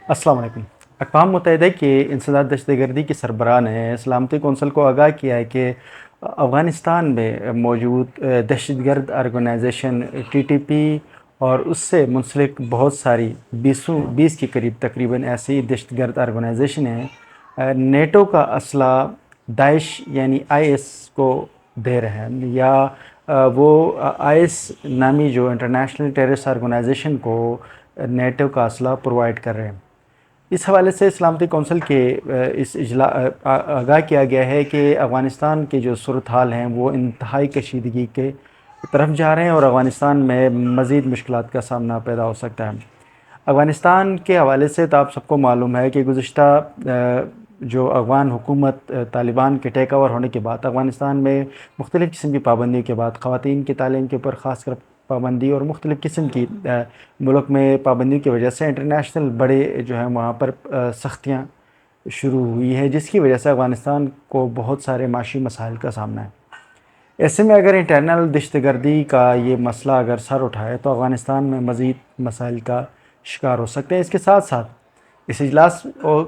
السلام علیکم۔ اقوام متحدہ کے انسداد دہشت گردی کی سربراہ نے سلامتی کونسل کو آگاہ کیا ہے کہ افغانستان میں موجود دہشت گرد آرگنائزیشن ٹی ٹی پی اور اس سے منسلک بہت ساری 20 کے قریب تقریباً ایسی دہشت گرد آرگنائزیشن ہیں نیٹو کا اسلحہ داعش یعنی آئی ایس کو دے رہے ہیں، یا وہ آئی ایس نامی جو انٹرنیشنل ٹیررسٹ آرگنائزیشن کو نیٹو کا اسلحہ پرووائڈ کر رہے ہیں۔ اس حوالے سے سلامتی کونسل کے اس آگاہ کیا گیا ہے کہ افغانستان کے جو صورتحال ہیں وہ انتہائی کشیدگی کے طرف جا رہے ہیں اور افغانستان میں مزید مشکلات کا سامنا پیدا ہو سکتا ہے۔ افغانستان کے حوالے سے تو آپ سب کو معلوم ہے کہ گزشتہ جو افغان حکومت طالبان کے ٹیک اوور ہونے کے بعد افغانستان میں مختلف قسم کی پابندیوں کے بعد خواتین کی تعلیم کے اوپر خاص کر پابندی اور مختلف قسم کی ملک میں پابندیوں کی وجہ سے انٹرنیشنل بڑے جو ہیں وہاں پر سختیاں شروع ہوئی ہے، جس کی وجہ سے افغانستان کو بہت سارے معاشی مسائل کا سامنا ہے۔ ایسے میں اگر انٹرنل دہشت گردی کا یہ مسئلہ اگر سر اٹھائے تو افغانستان میں مزید مسائل کا شکار ہو سکتے ہیں۔ اس کے ساتھ ساتھ اس اجلاس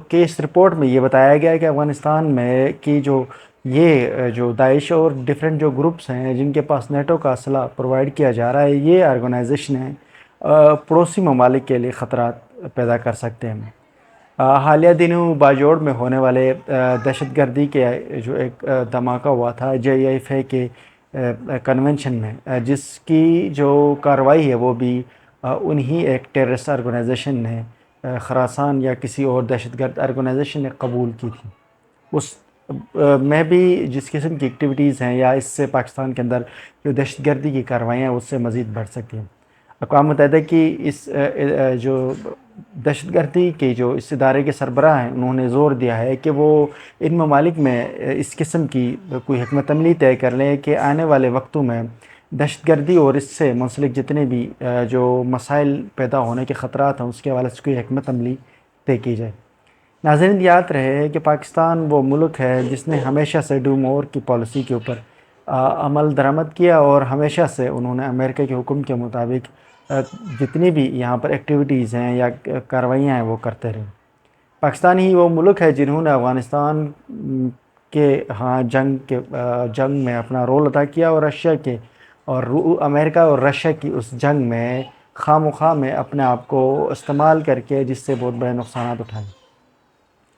کے اس رپورٹ میں یہ بتایا گیا ہے کہ افغانستان میں کی جو داعش اور ڈیفرنٹ جو گروپس ہیں جن کے پاس نیٹو کا اسلحہ پرووائڈ کیا جا رہا ہے، یہ آرگنائزیشنیں پڑوسی ممالک کے لیے خطرات پیدا کر سکتے ہیں۔ حالیہ دنوں باجوڑ میں ہونے والے دہشت گردی کے جو ایک دھماکہ ہوا تھا JIFA کے کنونشن میں، جس کی جو کارروائی ہے وہ بھی انہی ایک ٹیررسٹ آرگنائزیشن نے خراسان یا کسی اور دہشت گرد آرگنائزیشن نے قبول کی تھی۔ اس میں بھی جس قسم کی ایکٹیویٹیز ہیں یا اس سے پاکستان کے اندر جو دہشت گردی کی کارروائیاں ہیں اس سے مزید بڑھ سکتی ہیں۔ اقوام متحدہ کی اس جو دہشت گردی کے جو اس ادارے کے سربراہ ہیں انہوں نے زور دیا ہے کہ وہ ان ممالک میں اس قسم کی کوئی حکمت عملی طے کر لیں کہ آنے والے وقتوں میں دہشت گردی اور اس سے منسلک جتنے بھی جو مسائل پیدا ہونے کے خطرات ہیں اس کے حوالے سے کوئی حکمت عملی طے کی جائے۔ ناظرین، یاد رہے کہ پاکستان وہ ملک ہے جس نے ہمیشہ سے ڈو مور کی پالیسی کے اوپر عمل درآمد کیا اور ہمیشہ سے انہوں نے امریکہ کے حکم کے مطابق جتنی بھی یہاں پر ایکٹیویٹیز ہیں یا کارروائیاں ہیں وہ کرتے رہے۔ پاکستان ہی وہ ملک ہے جنہوں نے افغانستان کے جنگ میں اپنا رول ادا کیا اور امریکہ اور رشیا کی اس جنگ میں خواہ مخواہ میں اپنے آپ کو استعمال کر کے جس سے بہت بڑے نقصانات اٹھائے۔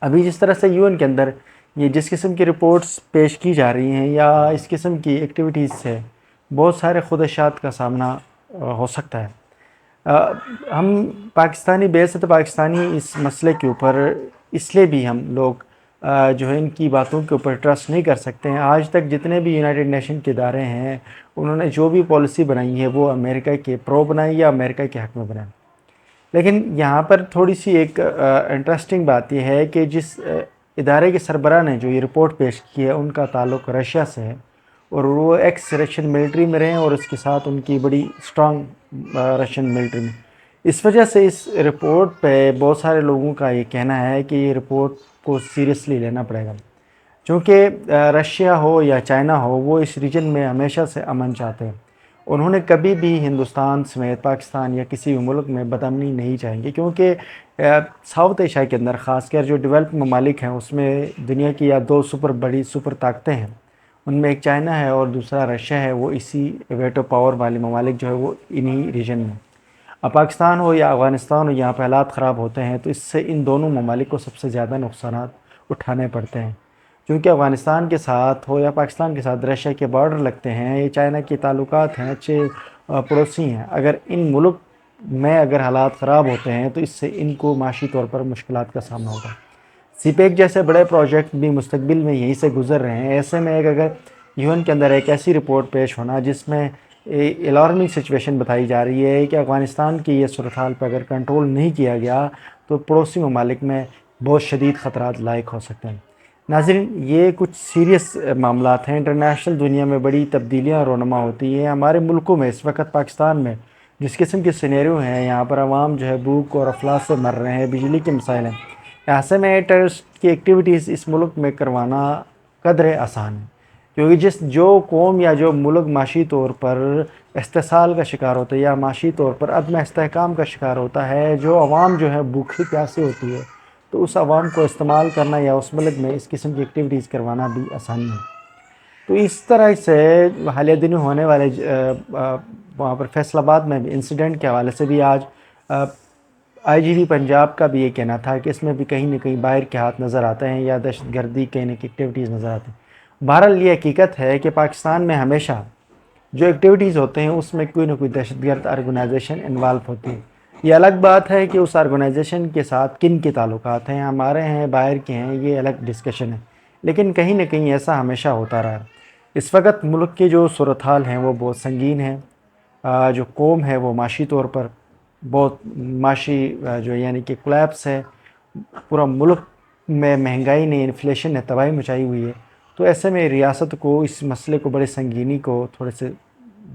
ابھی جس طرح سے UN کے اندر یہ جس قسم کی رپورٹس پیش کی جا رہی ہیں یا اس قسم کی ایکٹیویٹیز سے بہت سارے خدشات کا سامنا ہو سکتا ہے۔ ہم پاکستانی بیسط پاکستانی اس مسئلے کے اوپر اس لیے بھی ہم لوگ جو ہے ان کی باتوں کے اوپر ٹرسٹ نہیں کر سکتے ہیں۔ آج تک جتنے بھی یونائٹڈ نیشن کے ادارے ہیں انہوں نے جو بھی پالیسی بنائی ہے وہ امریکہ کے پرو بنائی یا امریکہ کے حق میں بنائی۔ لیکن یہاں پر تھوڑی سی ایک انٹرسٹنگ بات یہ ہے کہ جس ادارے کے سربراہ نے جو یہ رپورٹ پیش کی ہے ان کا تعلق رشیا سے ہے اور وہ ایکس رشین ملٹری میں رہے ہیں اور اس کے ساتھ ان کی بڑی اسٹرانگ رشین ملٹری میں۔ اس وجہ سے اس رپورٹ پہ بہت سارے لوگوں کا یہ کہنا ہے کہ یہ رپورٹ کو سیریسلی لینا پڑے گا، چونکہ رشیا ہو یا چائنا ہو وہ اس ریجن میں ہمیشہ سے امن چاہتے ہیں۔ انہوں نے کبھی بھی ہندوستان سمیت پاکستان یا کسی بھی ملک میں بدامنی نہیں چاہیں گے، کیونکہ ساؤتھ ایشیا کے اندر خاص کر جو ڈیولپ ممالک ہیں اس میں دنیا کی یا دو بڑی سپر طاقتیں ہیں، ان میں ایک چائنا ہے اور دوسرا رشیا ہے۔ وہ اسی ویٹو پاور والے ممالک جو ہے وہ انہی ریجن میں۔ اب پاکستان ہو یا افغانستان ہو یہاں پہ حالات خراب ہوتے ہیں تو اس سے ان دونوں ممالک کو سب سے زیادہ نقصانات اٹھانے پڑتے ہیں، کیونکہ افغانستان کے ساتھ ہو یا پاکستان کے ساتھ رشیا کے بارڈر لگتے ہیں، یہ چائنا کے تعلقات ہیں، اچھے پڑوسی ہیں۔ اگر ان ملک میں اگر حالات خراب ہوتے ہیں تو اس سے ان کو معاشی طور پر مشکلات کا سامنا ہوگا۔ سی پیک جیسے بڑے پروجیکٹ بھی مستقبل میں یہیں سے گزر رہے ہیں۔ ایسے میں اگر UN کے اندر ایک ایسی رپورٹ پیش ہونا جس میں الارمنگ سچویشن بتائی جا رہی ہے کہ افغانستان کی یہ صورتحال پہ اگر کنٹرول نہیں کیا گیا تو پڑوسی ممالک میں بہت شدید خطرات لاحق ہو سکتے ہیں۔ ناظرین، یہ کچھ سیریس معاملات ہیں۔ انٹرنیشنل دنیا میں بڑی تبدیلیاں رونما ہوتی ہیں۔ ہمارے ملکوں میں اس وقت پاکستان میں جس قسم کے سینیریو ہیں، یہاں پر عوام جو ہے بھوک اور افلاس سے مر رہے ہیں، بجلی کے مسائل ہیں۔ ایسے میں ٹیررسٹ کی ایکٹیویٹیز اس ملک میں کروانا قدرے آسان ہے۔ کیونکہ جو قوم یا جو ملک معاشی طور پر استحصال کا شکار ہوتا ہے یا معاشی طور پر عدم استحکام کا شکار ہوتا ہے، جو عوام جو ہے بھوکھی پیاسی ہوتی ہے، تو اس عوام کو استعمال کرنا یا اس ملک میں اس قسم کی ایکٹیویٹیز کروانا بھی آسانی ہے۔ تو اس طرح سے حالیہ دنوں ہونے والے وہاں پر فیصل آباد میں بھی انسیڈنٹ کے حوالے سے بھی آج آئی جی پی پنجاب کا بھی یہ کہنا تھا کہ اس میں بھی کہیں نہ کہیں باہر کے ہاتھ نظر آتے ہیں یا دہشت گردی کہیں نہ کہیں ایکٹیویٹیز نظر آتی ہیں۔ بہرحال یہ حقیقت ہے کہ پاکستان میں ہمیشہ جو ایکٹیویٹیز ہوتے ہیں اس میں کوئی نہ کوئی دہشت گرد آرگنائزیشن انوالو ہوتی ہے۔ یہ الگ بات ہے کہ اس آرگنائزیشن کے ساتھ کن کے تعلقات ہیں، ہمارے ہیں باہر کے ہیں، یہ الگ ڈسکشن ہے، لیکن کہیں نہ کہیں ایسا ہمیشہ ہوتا رہا۔ اس وقت ملک کے جو صورتحال ہیں وہ بہت سنگین ہیں، جو قوم ہے وہ معاشی طور پر بہت معاشی جو یعنی کہ کولیپس ہے، پورا ملک میں مہنگائی نے، انفلیشن نے تباہی مچائی ہوئی ہے۔ تو ایسے میں ریاست کو اس مسئلے کو بڑے سنگینی کو تھوڑے سے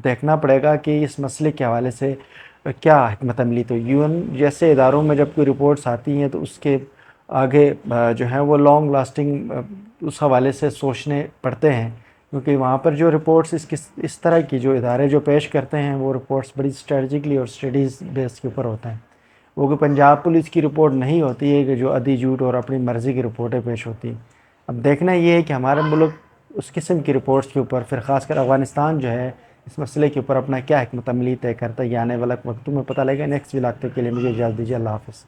دیکھنا پڑے گا کہ اس مسئلے کے حوالے سے کیا حکمت عملی۔ تو یو این جیسے اداروں میں جب کوئی رپورٹس آتی ہیں تو اس کے آگے جو ہے وہ لانگ لاسٹنگ اس حوالے سے سوچنے پڑتے ہیں، کیونکہ وہاں پر جو رپورٹس اس طرح کی جو ادارے جو پیش کرتے ہیں وہ رپورٹس بڑی اسٹریٹجکلی اور اسٹڈیز بیس کے اوپر ہوتے ہیں۔ وہ کہ پنجاب پولیس کی رپورٹ نہیں ہوتی ہے کہ جو ادھی جھوٹ اور اپنی مرضی کی رپورٹیں پیش ہوتی ہیں۔ اب دیکھنا یہ ہے کہ ہمارا ملک اس قسم کی رپورٹس کے اوپر، پھر خاص کر افغانستان جو ہے اس مسئلے کے اوپر اپنا کیا حکمت عملی طے کرتا ہے، یہ آنے والا وقتوں میں پتہ لگے گا۔ نیکسٹ ولاگ تک کے لیے مجھے اجازت دیجیے، اللہ حافظ۔